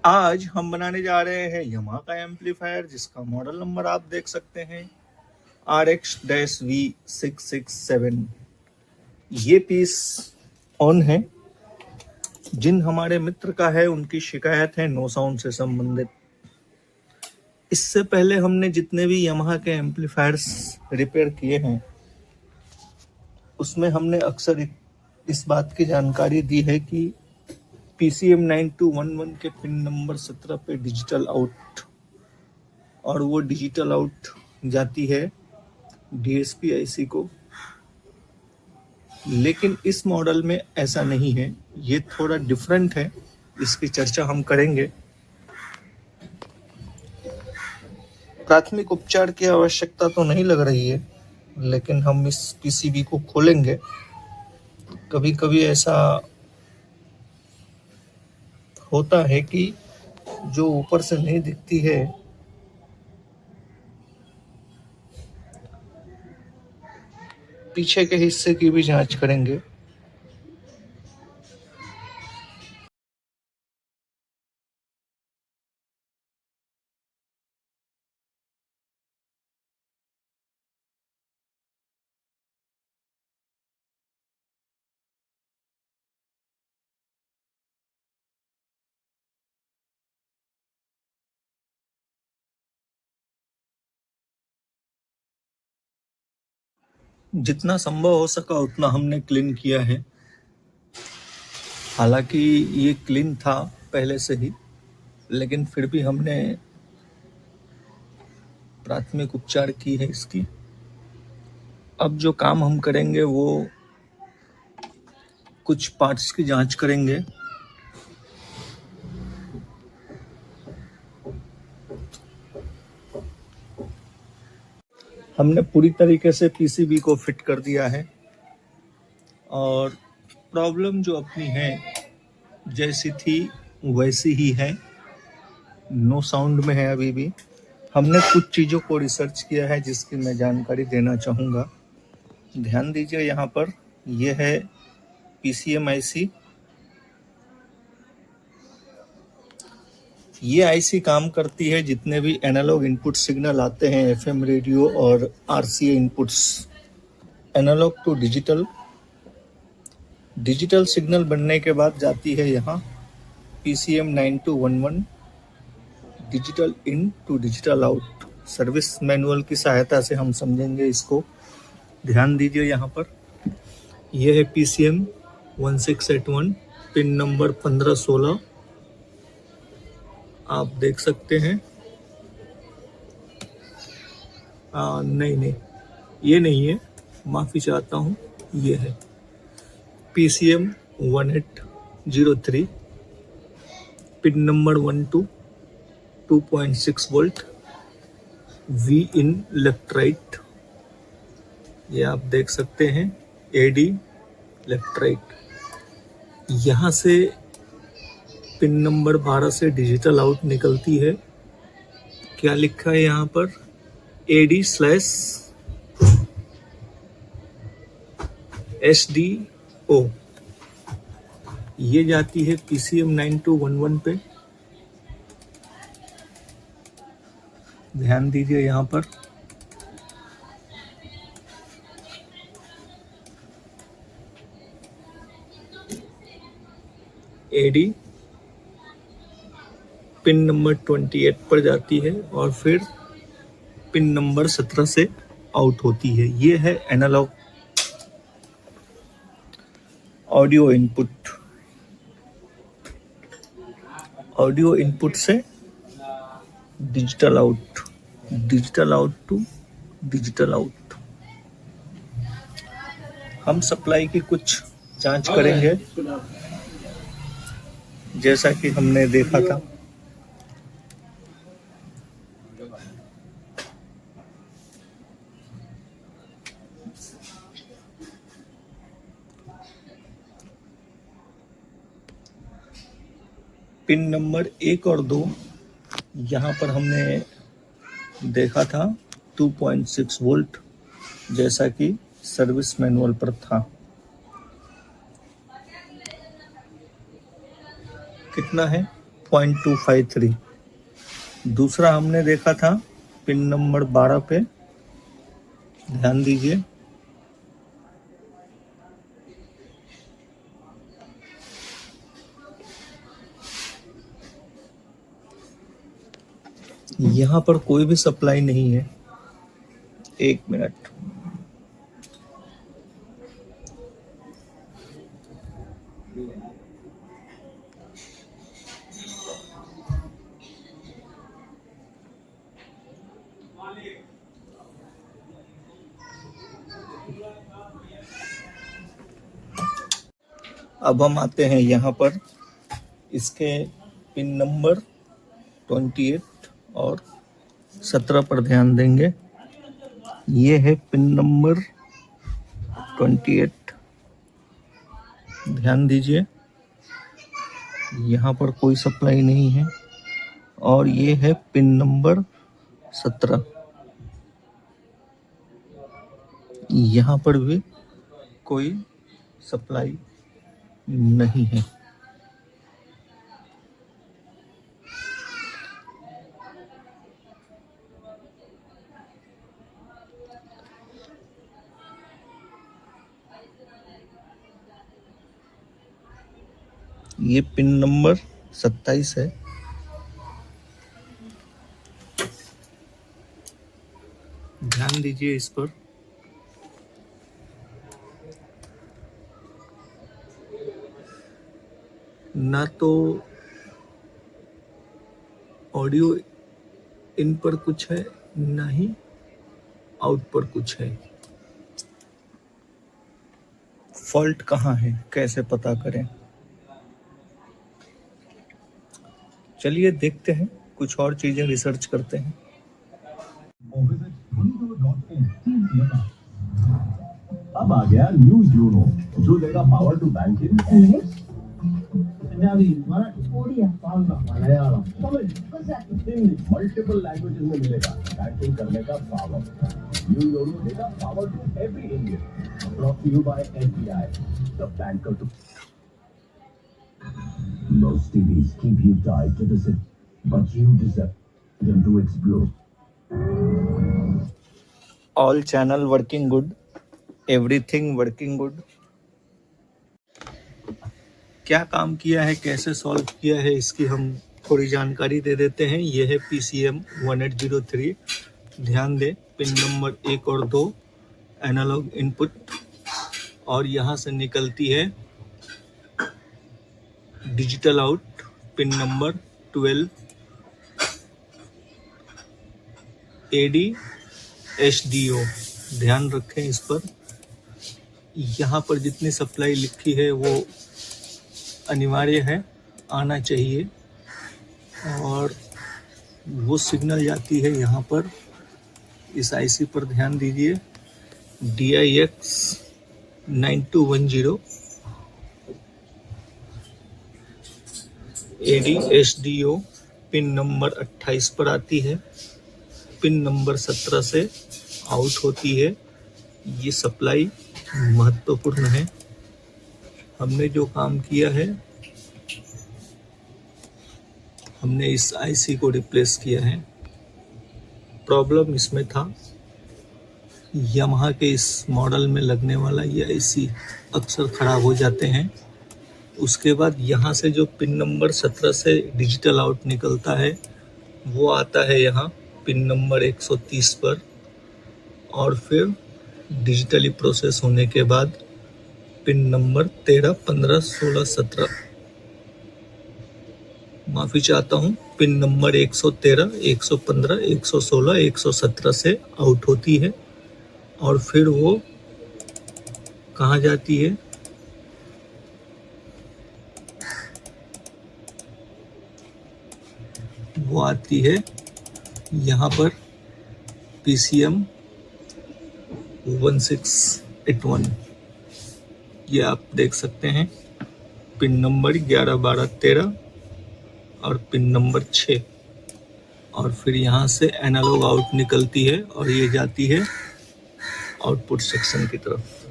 आज हम बनाने जा रहे हैं यामाहा का एम्पलीफायर, जिसका मॉडल नंबर आप देख सकते हैं RX-V667। ये पीस ऑन है। जिन हमारे मित्र का है उनकी शिकायत है नो साउंड से संबंधित। इससे पहले हमने जितने भी यामाहा के एम्पलीफायर्स रिपेयर किए हैं उसमें हमने अक्सर इस बात की जानकारी दी है कि PCM9211 के पिन नंबर 17 पे डिजिटल आउट, और वो डिजिटल आउट जाती है DSP IC को। लेकिन इस मॉडल में ऐसा नहीं है, ये थोड़ा डिफरेंट है। इसकी चर्चा हम करेंगे। प्राथमिक उपचार की आवश्यकता तो नहीं लग रही है, लेकिन हम इस PCB को खोलेंगे। कभी कभी ऐसा होता है कि जो ऊपर से नहीं दिखती है पीछे के हिस्से की भी जांच करेंगे। जितना संभव हो सका उतना हमने क्लीन किया है। हालांकि ये क्लीन था पहले से ही, लेकिन फिर भी हमने प्राथमिक उपचार की है इसकी। अब जो काम हम करेंगे वो कुछ पार्ट्स की जांच करेंगे। हमने पूरी तरीके से PCB को फिट कर दिया है, और प्रॉब्लम जो अपनी है जैसी थी वैसी ही है, नो साउंड में है अभी भी। हमने कुछ चीज़ों को रिसर्च किया है जिसकी मैं जानकारी देना चाहूँगा। ध्यान दीजिए, यहाँ पर यह है PCM IC। ये IC काम करती है जितने भी एनालॉग इनपुट सिग्नल आते हैं FM रेडियो और RCA inputs, analog to digital. Digital signal बनने के बाद जाती है यहाँ PCM9211 digital in to digital out. Service manual की सहायता से हम समझेंगे इसको। ध्यान दीजिए, यहाँ पर यह है PCM1681 पिन नंबर 1516। आप देख सकते हैं। नहीं, ये नहीं है, माफ़ी चाहता हूँ। ये है PCM1803 pin number 12 2.6 volt V in left right. ये आप देख सकते हैं AD लेफ्ट राइट। यहाँ से पिन नंबर 12 से डिजिटल आउट निकलती है। क्या लिखा है यहाँ पर? AD/SDO। ये जाती है PCM9211 पे। ध्यान दीजिए यहाँ पर। AD पिन नंबर 28 पर जाती है और फिर पिन नंबर 17 से आउट होती है। ये है analog audio input. Audio input से digital out, digital out to digital out. हम सप्लाई की कुछ जांच करेंगे जैसा कि हमने देखा था। पिन नंबर 1 और 2 यहाँ पर हमने देखा था 2.6 वोल्ट, जैसा कि सर्विस मैनुअल पर था। कितना है? 6.253। दूसरा हमने देखा था पिन नंबर 12 पे, ध्यान दीजिए। यहाँ पर कोई भी सप्लाई नहीं है। 1 मिनट। अब हम आते हैं यहाँ पर इसके पिन नंबर 28 और 17 पर ध्यान देंगे। ये है पिन नंबर 28, ध्यान दीजिए। यहाँ पर कोई सप्लाई नहीं है। और ये है पिन नंबर 17, यहाँ पर भी कोई सप्लाई नहीं है। ये पिन नंबर 27 है। ध्यान दीजिए इस पर। ना तो ऑडियो इन पर कुछ है, ना ही आउट पर कुछ है। फॉल्ट कहाँ है, कैसे पता करें? चलिए देखते हैं, कुछ और चीजें रिसर्च करते हैं। अब आ गया न्यू यूनो, जो देगा power to banking, multiple languages में मिलेगा बैंकिंग करने का पावर। न्यू यूनो देगा power to every Indian. Brought to you by SBI, the banker to. Most TVs keep you tied to the city, but you deserve them to explore. All channel working good, everything working good। क्या काम किया है, कैसे solve किया है, इसकी हम थोड़ी जानकारी दे देते हैं। यह है PCM 1803। ध्यान दें, पिन नंबर 1 और 2 एनालॉग इनपुट, और यहाँ से निकलती है digital out pin number 12 AD-HDO। ध्यान रखें इस पर। यहाँ पर जितनी सप्लाई लिखी है वो अनिवार्य है, आना चाहिए, और वो सिग्नल जाती है यहाँ पर। इस IC पर ध्यान दीजिए, DIX 9210 AD-HDO पिन नंबर 28 पर आती है। पिन नंबर 17 से आउट होती है। ये सप्लाई महत्वपूर्ण है। हमने जो काम किया है, हमने इस IC को रिप्लेस किया है। प्रॉब्लम इसमें था, यामाहा के इस मॉडल में लगने वाला ये IC अक्सर खराब हो जाते हैं। उसके बाद यहाँ से जो पिन नंबर 17 से डिजिटल आउट निकलता है वो आता है यहाँ पिन नंबर 130 पर, और फिर डिजिटली प्रोसेस होने के बाद पिन नंबर 13, 15, 16, 17, माफी चाहता हूँ, पिन नंबर 113, 115, 116, 117 से आउट होती है। और फिर वो कहाँ जाती है? वो आती है यहाँ पर PCM 1681। ये आप देख सकते हैं, पिन नंबर 11, 12, 13 और पिन नंबर 6, और फिर यहाँ से एनालॉग आउट निकलती है और ये जाती है आउटपुट सेक्शन की तरफ।